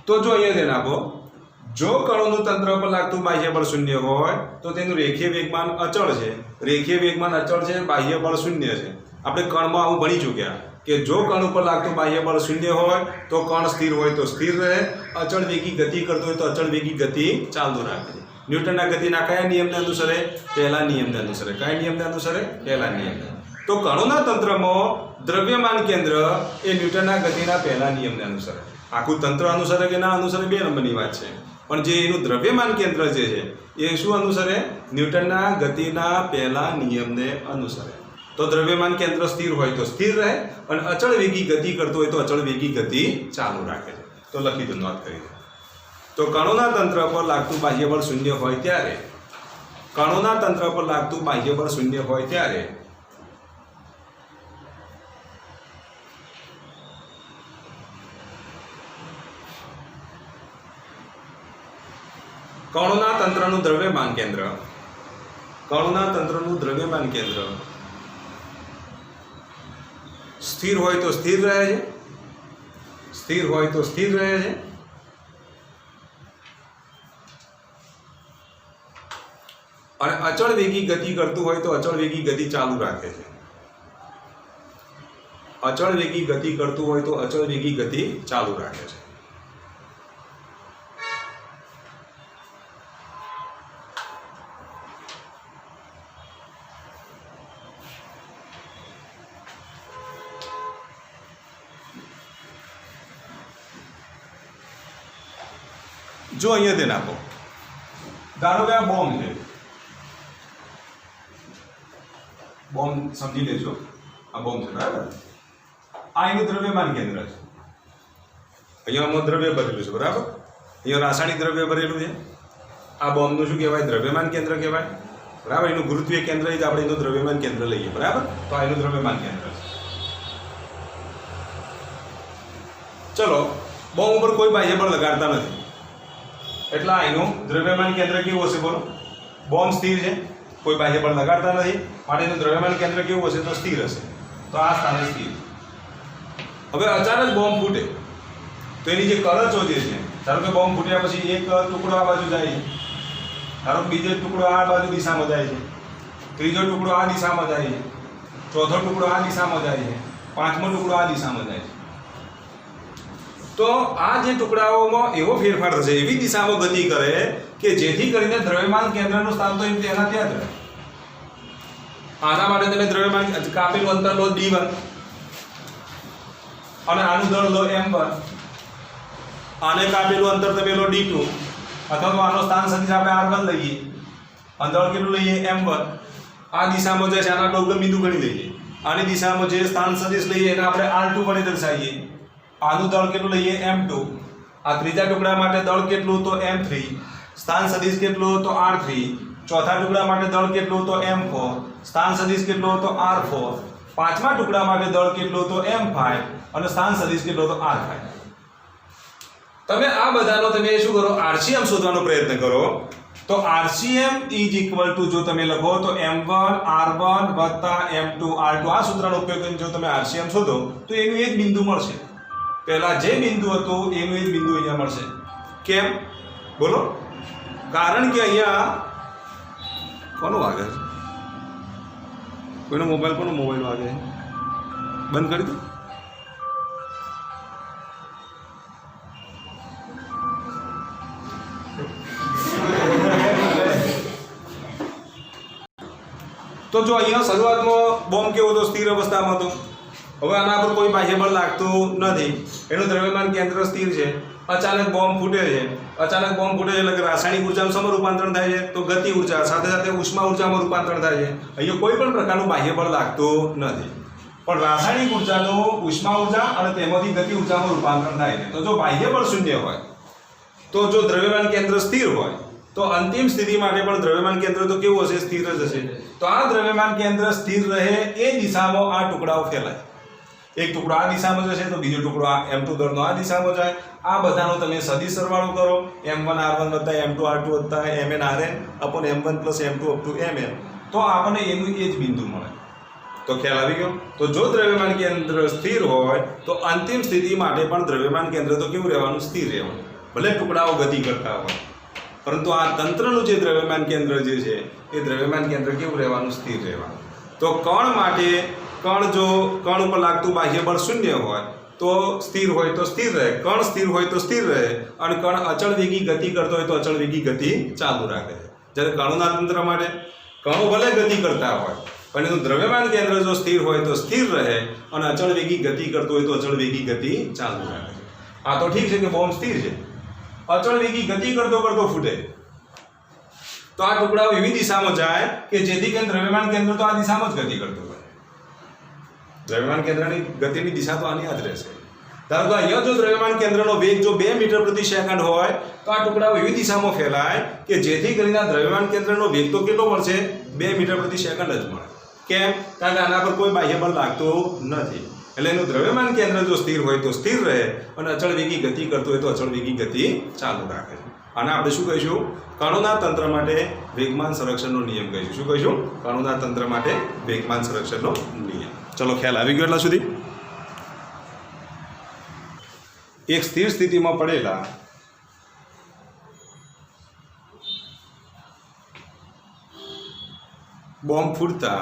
તો જો અહીંયા ધ્યાન આપો, જો કણોનું તંત્ર પર લાગતું બાહ્ય બળ શૂન્ય હોય તો તેનું રેખીય વેગમાન અચળ છે. રેખીય વેગમાન અચળ છે, બાહ્ય બળ શૂન્ય છે. આપણે કણમાં આવું ભણી ચૂક્યા કે જો કણ ઉપર લાગતું બાહ્ય બળ શૂન્ય હોય તો કણ સ્થિર હોય તો સ્થિર રહે, અચળ વેગી ગતિ કરતો હોય તો અચળ વેગી ગતિ ચાલુ રાખે. ન્યૂટનના ગતિના કયા નિયમને અનુસરે? પહેલા નિયમને અનુસરે. કયા નિયમને અનુસરે? પહેલા નિયમને. તો કણોના તંત્રમાં દ્રવ્યમાન કેન્દ્ર એ ન્યૂટનના ગતિના પહેલા નિયમને અનુસરે. આખું તંત્ર અનુસરે કે ના અનુસરે બે નંબરની વાત છે, પણ જે એનું દ્રવ્યમાન કેન્દ્ર જે છે એ શું અનુસરે? ન્યૂટનના ગતિના પહેલા નિયમને અનુસરે. તો દ્રવ્યમાન કેન્દ્ર સ્થિર હોય તો સ્થિર રહે અને અચળ વેગી ગતિ કરતો હોય તો અચળ વેગી ગતિ ચાલુ રાખે છે. તો લખી દો, નોંધ કરી દો. તો કણોના તંત્ર પર લાગતું બાહ્ય બળ શૂન્ય હોય ત્યારે, કણોના તંત્ર પર લાગતું બાહ્ય બળ શૂન્ય હોય ત્યારે કણોના તંત્રનું દ્રવ્યમાન કેન્દ્ર કણોના તંત્રનું દ્રવ્યમાન કેન્દ્ર સ્થિર હોય તો સ્થિર રહે છે, સ્થિર હોય તો સ્થિર રહે છે, અને અચળ વેગી ગતિ કરતું હોય તો અચળ વેગી ગતિ ચાલુ રાખે છે, અચળ વેગી ગતિ કરતું હોય તો અચળ વેગી ગતિ ચાલુ રાખે છે. જો અહીંયા ધ્યાન આપો, ધારો કે આ બોમ્બ છે, બોમ્બ સમજી લેજો, આ બોમ્બ છે બરાબર. આ એનું દ્રવ્યમાન કેન્દ્ર છે, અહીંયા આમાં દ્રવ્ય ભરેલું છે બરાબર, અહીંયા રાસાયણિક દ્રવ્ય ભરેલું છે. આ બોમ્બનું શું કહેવાય? દ્રવ્યમાન કેન્દ્ર કહેવાય બરાબર. એનું ગુરુત્વીય કેન્દ્ર જ આપણે એનું દ્રવ્યમાન કેન્દ્ર લઈએ બરાબર. તો આ એનું દ્રવ્યમાન કેન્દ્ર છે. ચલો, બોમ્બ ઉપર કોઈ બાહ્ય બળ લગાડતા નથી એટલે એનું દ્રવ્યમાન કેન્દ્ર કેવું હશે બોલો? બોમ્બ સ્થિર છે, કોઈ બાહ્ય બળ લગાડતા નથી માટે એનું દ્રવ્યમાન કેન્દ્ર કેવું હશે? તો સ્થિર હશે. તો આ સ્થાને સ્થિર. હવે અચાનક બોમ્બ ફૂટે તો એની જે કરચો જે છે, ધારો કે બોમ્બ ફૂટ્યા પછી એક ટુકડો આ બાજુ જાય છે, ધારો કે બીજો ટુકડો આ બાજુ દિશામાં જાય છે, ત્રીજો ટુકડો આ દિશામાં જાય છે, ચોથો ટુકડો આ દિશામાં જાય છે, પાંચમો ટુકડો આ દિશામાં જાય છે. તો આ જે ટુકડાઓમાં એવો ફેરફાર થશે, એવી દિશામાં ગતિ કરે કે જેથી કરીને દ્રવ્યમાન કેન્દ્રનું સ્થાન તો એના ત્યાં જ રહે. આના માટે તમે દ્રવ્યમાન કાપેલું અંતર લો d1 અને આનું દળ લો m1, આને કાપેલું અંતર તમે લો d2 અથવા તો આનો સ્થાન સદિશ આપણે r1 લઈએ અને દળ કેટલું લઈએ? m1. આ દિશામાં જે છે આના ડોગલ બિંદુ ગણી લઈએ. આની દિશામાં જે સ્થાન સદિશ લઈએ એને આપણે r2 વડે દર્શાવીએ. આનું દળ કેટલું લઈએ? m2. આ ત્રીજા ટુકડા માટે દળ કેટલું? તો m3. સ્થાન સદિશ કેટલું? તો r3. ચોથા ટુકડા માટે દળ કેટલું? તો m4. સ્થાન સદિશ કેટલું? તો r4. પાંચમા ટુકડા માટે દળ કેટલું? તો m5. અને સ્થાન સદિશ કેટલું? તો r5. તમે આ બધાનો તમે શું કરો? RCM શોધવાનો પ્રયત્ન કરો. તો RCM જો તમે લખો તો m1 r1 m2 r2 આ સૂત્રનો ઉપયોગ કરીને જો તમે RCM શોધો તો એનું એક બિંદુ મળશે. પહેલા જે બિંદુ હતું એનું એક બિંદુ અહીંયા મળશે. કેમ બોલો? કારણ કે અહીંયા કોનો વાગે છે? કોઈનો મોબાઈલ વાગે છે? બંધ કરી દો. તો જો અહીંયા શરૂઆતમાં બોમ્બ કેવો હતો? સ્થિર અવસ્થામાં હતો. હવે આના પર કોઈ બાહ્ય બળ લાગતું નથી, એનું દ્રવ્યમાન કેન્દ્ર સ્થિર છે. અચાનક બોમ્બ ફૂટે છે, અચાનક બોમ્બ ફૂટે છે એટલે કે રાસાયણિક ઉર્જામાં શેમાં રૂપાંતરણ થાય છે? તો ગતિ ઉર્જા, સાથે સાથે ઉષ્મા ઉર્જામાં રૂપાંતરણ થાય છે. અહીંયા કોઈ પણ પ્રકારનું બાહ્ય બળ લાગતું નથી, પણ રાસાયણિક ઉર્જાનું ઉષ્મા ઉર્જા અને તેમાંથી ગતિ ઉર્જામાં રૂપાંતરણ થાય છે. તો જો બાહ્ય બળ શૂન્ય હોય તો જો દ્રવ્યમાન કેન્દ્ર સ્થિર હોય તો અંતિમ સ્થિતિ માટે પણ દ્રવ્યમાન કેન્દ્ર તો કેવું હશે? સ્થિર જ હશે. તો આ દ્રવ્યમાન કેન્દ્ર સ્થિર રહે એ દિશામાં આ ટુકડાઓ ફેલાય. એક ટુકડો આ દિશામાં જશે તો બીજો ટુકડો આ m2 દળનો આ દિશામાં જાય. આ બધાનો તમે સદિશ સરવાળો કરો, m1 r1 m2 r2 mn rn upon m1 m2 up to mn, તો આપણને એનું એ જ બિંદુ મળે. તો ખ્યાલ આવી ગયો? તો જો દ્રવ્યમાન કેન્દ્ર સ્થિર હોય તો અંતિમ સ્થિતિ માટે પણ દ્રવ્યમાન કેન્દ્ર તો કેવું રહેવાનું? સ્થિર રહેવાનું. ભલે ટુકડાઓ ગતિ કરતા હોય, પરંતુ આ તંત્રનું જે દ્રવ્યમાન કેન્દ્ર જે છે એ દ્રવ્યમાન કેન્દ્ર કેવું રહેવાનું? સ્થિર રહેવાનું. તો કણ માટે કણ ઉપર લાગતું બાહ્ય બળ શૂન્ય હોય તો સ્થિર હોય તો સ્થિર રહે, કણ સ્થિર હોય તો સ્થિર રહે, અને કણ અચળ વેગી ગતિ કરતો હોય તો અચળ વેગી ગતિ ચાલુ રાખે છે. જ્યારે કણોના તંત્ર માટે કણો ભલે ગતિ કરતા હોય પણ એનું દ્રવ્યમાન કેન્દ્ર જો સ્થિર હોય તો સ્થિર રહે અને અચળ વેગી ગતિ કરતો હોય તો અચળ વેગી ગતિ ચાલુ રાખે છે. આ તો ઠીક છે કે બોમ્બ સ્થિર છે, અચળ વેગી ગતિ કરતો ફૂટે તો આ ટુકડાઓ એવી દિશામાં જાય કે જેથી કરીને દ્રવ્યમાન કેન્દ્ર તો આ દિશામાં જ ગતિ કરતું હોય. દ્રવ્યમાન કેન્દ્રની ગતિની દિશા તો આની જ રહેશે. ધારો કે અહીંયા જો દ્રવ્યમાન કેન્દ્રનો વેગ જો 2 મીટર પ્રતિ સેકન્ડ હોય તો આ ટુકડાઓ એવી દિશામાં ફેલાય કે જેથી કરીને આ દ્રવ્યમાન કેન્દ્રનો વેગ તો કેટલો મળશે? 2 મીટર પ્રતિ સેકન્ડ જ મળે. કેમ? કારણ કે આના પર કોઈ બાહ્ય બળ લાગતું નથી. એટલે એનું દ્રવ્યમાન કેન્દ્ર જો સ્થિર હોય તો સ્થિર રહે અને અચળ વેગી ગતિ કરતું હોય તો અચળ વેગી ગતિ ચાલુ રાખે છે. આને આપણે શું કહીશું? કણોના તંત્ર માટે વેગમાન સંરક્ષણનો નિયમ કહીશું. શું કહીશું? કણોના તંત્ર માટે વેગમાન સંરક્ષણનો નિયમ. ચલો ખ્યાલ આવી ગયો એટલા સુધી? એક સ્થિર સ્થિતિમાં પડેલા બોમ્બ ફૂટતા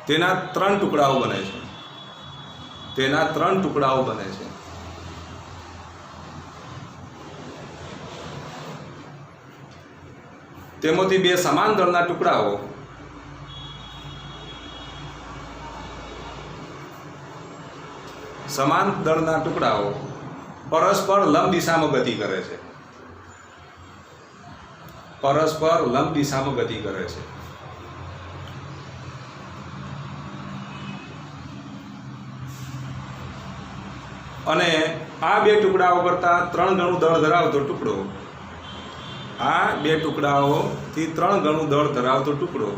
તેના 3 ટુકડાઓ બને છે. તેમાંથી 2 સમાન દળના ટુકડાઓ પરસ્પર લંબ દિશામાં ગતિ કરે છે. અને આ 2 ટુકડાઓ કરતાં 3 ગણું દળ ધરાવતો ટુકડો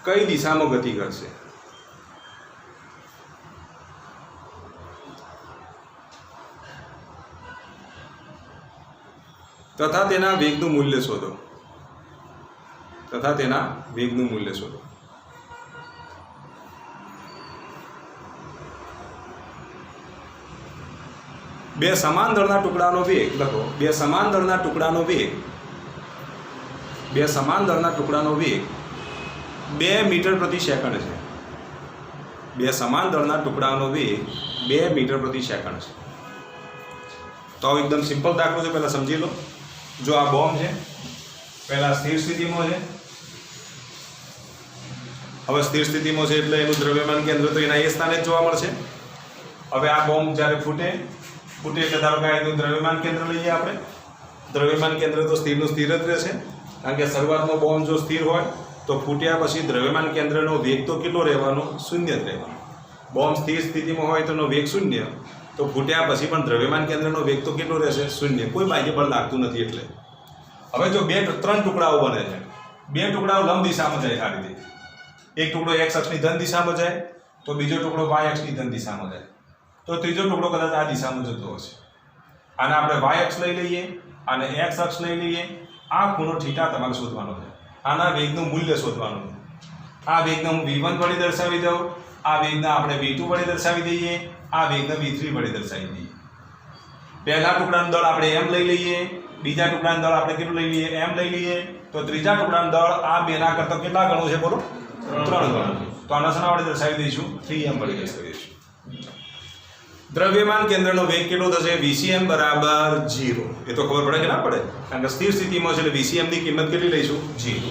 કઈ દિશામાં ગતિ કરશે? તથા તેના વેગનું મૂલ્ય શોધો. બે સમાન દળના ટુકડાનો વેગ લખો. બે સમાન દળના ટુકડાનો વેગ 2 મીટર પ્રતિ સેકન્ડ છે. 2 સમાન દળના ટુકડાનો વેગ 2 મીટર પ્રતિ સેકન્ડ છે. તો એકદમ સિમ્પલ દાખલો છે, પહેલા સમજી લો. જો આ બોમ્બ છે, પહેલા સ્થિર સ્થિતિમાં છે. હવે સ્થિર સ્થિતિમાં છે એટલે એનું દ્રવ્યમાન કેન્દ્ર તો એના એ સ્થાને જ જોવા મળશે. હવે આ બોમ્બ જ્યારે ફૂટે એટલે ધારો કે એનું દ્રવ્યમાન કેન્દ્ર લઈએ આપણે. દ્રવ્યમાન કેન્દ્ર તો સ્થિરનું સ્થિર જ રહેશે, કારણ કે શરૂઆતનો બોમ્બ જો સ્થિર હોય તો ફૂટ્યા પછી દ્રવ્યમાન કેન્દ્રનો વેગ તો કેટલો રહેવાનો? 0 જ રહેવાનો. બોમ્બ સ્થિર સ્થિતિમાં હોય તો એનો વેગ 0, તો ફૂટ્યા પછી પણ દ્રવ્યમાન કેન્દ્રનો વેગ તો કેટલો રહેશે? 0. કોઈ બાહ્ય બળ લાગતું નથી. એટલે હવે જો 3 ટુકડાઓ બને છે, 2 ટુકડાઓ લંબ દિશામાં જાય. આ રીતે એક ટુકડો x અક્ષની ધન દિશામાં જાય, તો બીજો ટુકડો y અક્ષની ધન દિશામાં જાય, તો ત્રીજો ટુકડો કદાચ આ દિશામાં જતો હશે. આને આપણે y અક્ષ લઈ લઈએ અને x અક્ષ લઈ લઈએ. આ ખૂણો થીટા તમારે શોધવાનો છે. આના વેગનું મૂલ્ય શોધવાનું છે. આ વેગને હું v1 વડે દર્શાવી દઉં, આ વેગને આપણે v2 વડે દર્શાવી દઈએ, આ વેગને v3 વડે દર્શાવી દઈએ. પહેલા ટુકડાનું દળ આપણે m લઈ લઈએ, બીજા ટુકડાનું દળ આપણે કેટલું લઈ લઈએ? m લઈ લઈએ. તો ત્રીજા ટુકડાનું દળ આ બેના કરતા કેટલા ગણું છે? બોલો, 3 ગણું. તો આના શેના વડે દર્શાવી દઈશું? 3m વડે દર્શાવી દઈશું. દ્રવ્યમાન કેન્દ્રનો વેગ કેટલો થશે? VCM બરાબર 0. એ તો ખબર પડે કે ના પડે? કારણ કે સ્થિર સ્થિતિમાં છે એટલે VCM ની કિંમત કેટલી લઈશું? 0.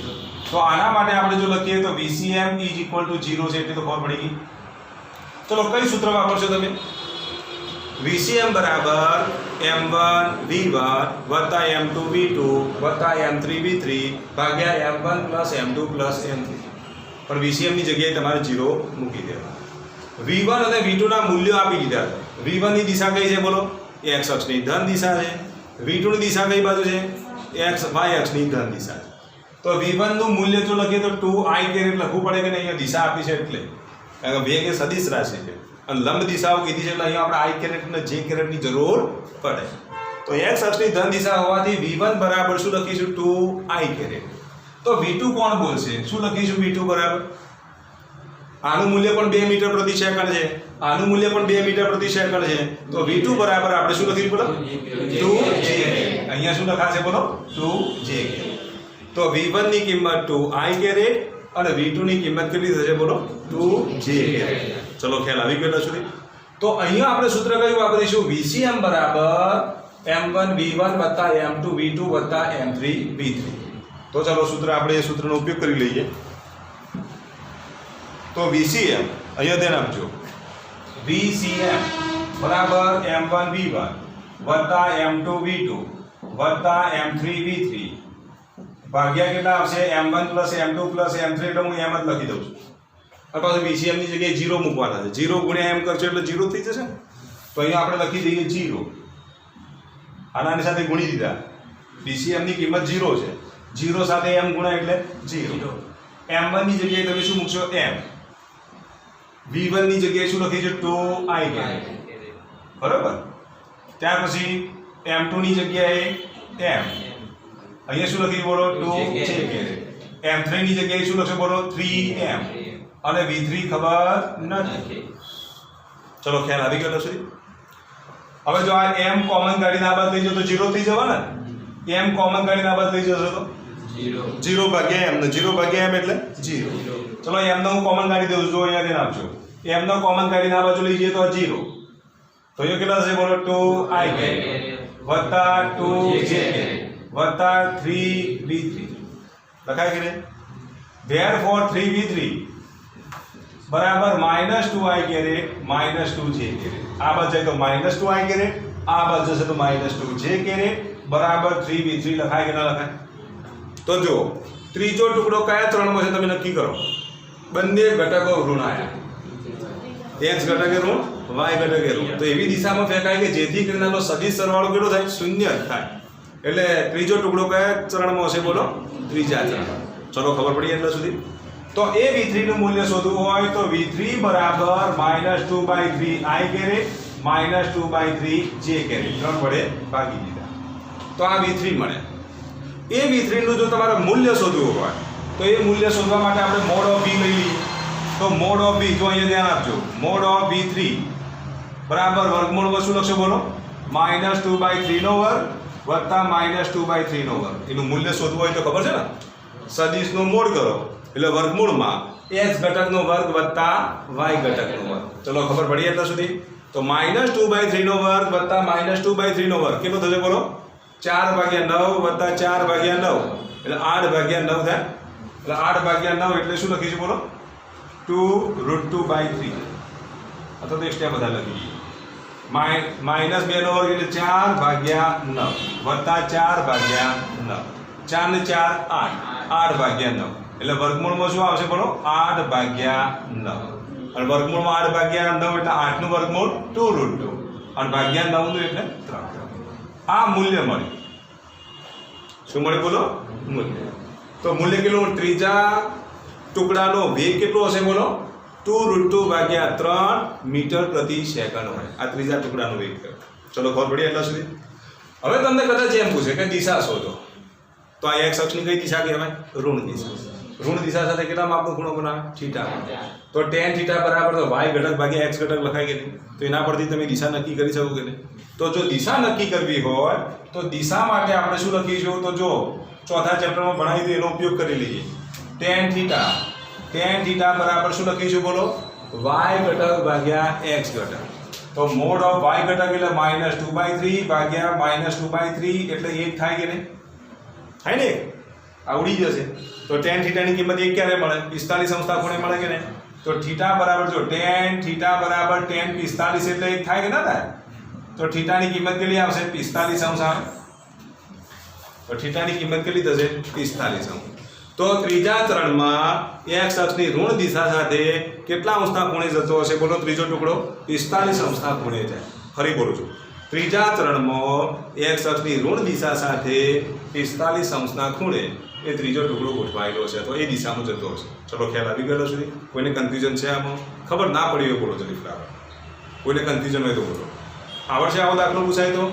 તો આના માટે આપણે જો લખીએ તો VCM = 0 છે એટલે તો ખબર પડી ગઈ. ચલો કઈ સૂત્ર વાપરશો તમે? VCM બરાબર m1 v1 વત્તા m2 v2 વત્તા m3 v3 ભાગ્યા m1 m2 m3. પણ VCM ની જગ્યાએ તમારે 0 મૂકી દેવાનું. v1 અને v2 ના મૂલ્યો આપી દીધા. v1 ની દિશા કઈ છે? બોલો, x અક્ષની ધન દિશા છે. v2 ની દિશા કઈ બાજુ છે? y અક્ષની ધન દિશા છે. તો v1 નું મૂલ્ય જો લખીએ તો 2i કેરેટ લખવું પડે કે નહીં? અહીંયા દિશા આપી છે એટલે, કારણ કે વેગ એ સદિશ રાશિ છે અને લંબ દિશાઓ કીધી છે એટલે અહીંયા આપણે i કેરેટ અને j કેરેટની જરૂર પડે. તો x અક્ષની ધન દિશા હોવાથી v1 બરાબર શું લખીશું? 2i caret. તો v2 કોણ બોલશે? શું લખીશું v2 બરાબર? આનું મૂલ્ય પણ 2 મીટર પ્રતિ સેકન્ડ છે, આનું મૂલ્ય પણ 2 મીટર પ્રતિ સેકન્ડ છે. તો v2 બરાબર આપણે શું લખીશું? બોલો, 2j. અહીંયા શું લખાશે? બોલો, 2j. તો v1 ની કિંમત 2i કેરેટ અને v2 ની કિંમત કેટલી થશે? બોલો, 2j કેરેટ. ચલો ખ્યાલ આવી ગયો સુધી? તો અહીંયા આપણે સૂત્ર કયું વાપરીશું? VCM બરાબર m1 v1 વત્તા m2 v2 વત્તા m3 v3. તો ચાલો સૂત્ર આપણે એ સૂત્રનો ઉપયોગ કરી લઈએ. તો VCM અહીંયા ધ્યાન આપજો. VCM બરાબર m1 v1 વત્તા m2 v2 વત્તા m3 v3 ભાગ્યા કેટલા આવશે? m1 + m2 + m3. એટલે હું એમ જ લખી દઉં છું. અને પાછું VCM ની જગ્યાએ 0 મૂકવાના છે. 0 ગુણ્યા m કરશો એટલે 0 થઈ જશે ને. તો અહીંયા આપણે લખી દઈએ 0. આનાની સાથે ગુણી દીધા. VCM ની કિંમત 0 છે. 0 સાથે m ગુણ્યા એટલે 0. m1 ની જગ્યાએ તમે શું મૂકશો m, v1 ની જગ્યાએ શું લખીશું 2i કેરેટ, બરાબર. ત્યાર પછી m2 ની જગ્યાએ m, અહીંયા શું લખી બોલો 2j કેરેટ. m3 ની જગ્યાએ શું લખશો બોલો 3m, અને v3 ખબર નથી. ચલો ખ્યાલ આવી ગયો સુધી. હવે જો આ m કોમન કાઢીને આ બાદ લઈ જાઓ તો 0 થઈ જવાના ને. m કોમન કાઢીને આ બાદ લઈ જશો તો 0 ભાગ્યા m, 0 ભાગ્યા m એટલે 0. ચલો m નો હું કોમન કાઢી દઉં છું, જો અહીંયા ધ્યાન આપજો. m નો કોમન કાઢીને આ બાજુ લઈ જઈએ તો 0. તો એ કેટલા થશે બોલો 2i કેરેટ વત્તા 2j કેરેટ વત્તા 3v3 લખાય કે નહીં? therefore 3v3 બરાબર -2i કેરેટ -2j કેરેટ. આ બાજુ જાય તો -2i કેરેટ, આ બાજુ જશે તો -2j કેરેટ બરાબર 3v3 લખાય કે ના લખાય? તો જો ત્રીજો ટુકડો કયા ત્રણમાં છે તમે નક્કી કરો. બંને ઘટકો ઋણ આવ્યા, x ઘટકે ઋણ, y ઘટકે ઋણ. તો એવી દિશામાં ફેંકાય કે જેથી કરીને આનો સદિશ સરવાળો કેટલો થાય? 0 થાય. એટલે ત્રીજો ટુકડો કયા ચરણમાં હશે બોલો? ત્રીજા ચરણમાં. ચલો ખબર પડી એટલા સુધી. તો એ v3 નું મૂલ્ય શોધવું હોય તો v3 બરાબર -2/3i કેરેટ -2/3j કેરેટ 3 વડે ભાગી દીધા તો આ v3 મળે. એ v3 નું જો તમારે મૂલ્ય શોધવું હોય તો એ મૂલ્ય શોધવા માટે આપણે મોડ ઓફ v લઈ લઈએ. તો મોડ ઓફ v જો અહીંયા ધ્યાન આપજો, મોડ ઓફ v3 બરાબર વર્ગમૂળમાં શું લખશો બોલો? -2/3 નો વર્ગ વત્તા -2/3 નો વર્ગ. એનું મૂલ્ય શોધવું હોય તો ખબર છે ને, સદિશનો મોડ કરો એટલે વર્ગમૂળમાં x ઘટકનો વર્ગ વત્તા y ઘટકનો વર્ગ. ચલો ખબર પડી એટલા સુધી. તો -2/3 નો વર્ગ વત્તા -2/3 નો વર્ગ કેટલો થશે બોલો? 4/9 વત્તા 4/9 એટલે 8/9 થાય. એટલે 8/9 એટલે શું લખીશું બોલો? 2√2/3. અથવા તો એક સ્ટેપ બધા લખી દઈએ. -2 નો વર્ગ એટલે 4/9 વત્તા 4/9. 4 ને 4 8, 8/9 એટલે વર્ગમૂળમાં શું આવશે બોલો? 8/9. અને વર્ગમૂળમાં 8/9 એટલે 8 નું વર્ગમૂળ 2√2 અને ભાગ્યા 9 નું એટલે 3. આ મૂલ્ય મળ્યું. શું મળ્યું બોલો? મૂલ્ય. તો મૂલ્ય કેટલું? ત્રીજા ટુકડાનો વેગ કેટલો હશે બોલો? 2√2/3 મીટર પ્રતિ સેકન્ડ હોય. આ ત્રીજા ટુકડાનો વેગ. ચલો ખબર પડી એટલા સુધી. હવે તમને કદાચ એમ પૂછે કે દિશા શોધો, તો આ x અક્ષની કઈ દિશા કહેવાય? ઋણ દિશા. ઋણ દિશા સાથે કેટલા માપનો ખૂણો બનાવે? થીટા. તો tan થીટા બરાબર તો y ઘટક ભાગ્યા x ઘટક લખાય કે નહીં? તો એના પરથી તમે દિશા નક્કી કરી શકો કે નહીં? તો જો દિશા નક્કી કરવી હોય તો દિશા માટે આપણે શું લખીશું? તો જો ચોથા ચેપ્ટરમાં ભણાવી તો એનો ઉપયોગ કરી લઈએ. tan થીટા બરાબર શું લખીશું બોલો? y ઘટક ભાગ્યા x ઘટક. તો મોડ ઓફ y ઘટક એટલે -2/3 ભાગ્યા -2/3 એટલે 1 થાય કે નહીં? થાય ને? આવડી જશે. તો tan થીટાની કિંમત 1 ક્યારે મળે? 45 અંશ ખૂણે મળે કે નહીં? તો થીટા બરાબર જો tan થીટા બરાબર tan 45 એટલે 1 થાય કે ના થાય? તો થીટાની કિંમત કેટલી આવશે? 45 અંશ આવે. તો થીટાની કિંમત કેટલી થશે? 45 અંશ. તો ત્રીજા ચરણમાં x અક્ષની ઋણ દિશા સાથે કેટલા અંશના ખૂણે જતો હશે બોલો? ત્રીજો ટુકડો 45 અંશના ખૂણે જાય. ફરી બોલું છું, ત્રીજા ચરણમાં x અક્ષની ઋણ દિશા સાથે 45 અંશના ખૂણે એ ત્રીજો ટુકડો ગોઠવાયેલો છે. તો એ દિશામાં જતો હશે. ચલો ખ્યાલ આવી ગયો સુધી? કોઈને કન્ફ્યુઝન છે આમાં? ખબર ના પડી હોય બોલો જલ્દી ફટાફટ. કોઈને કન્ફ્યુઝન હોય તો બોલો. આવડશે આવો દાખલો પૂછાય તો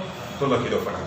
લખી દો ફટાફટ.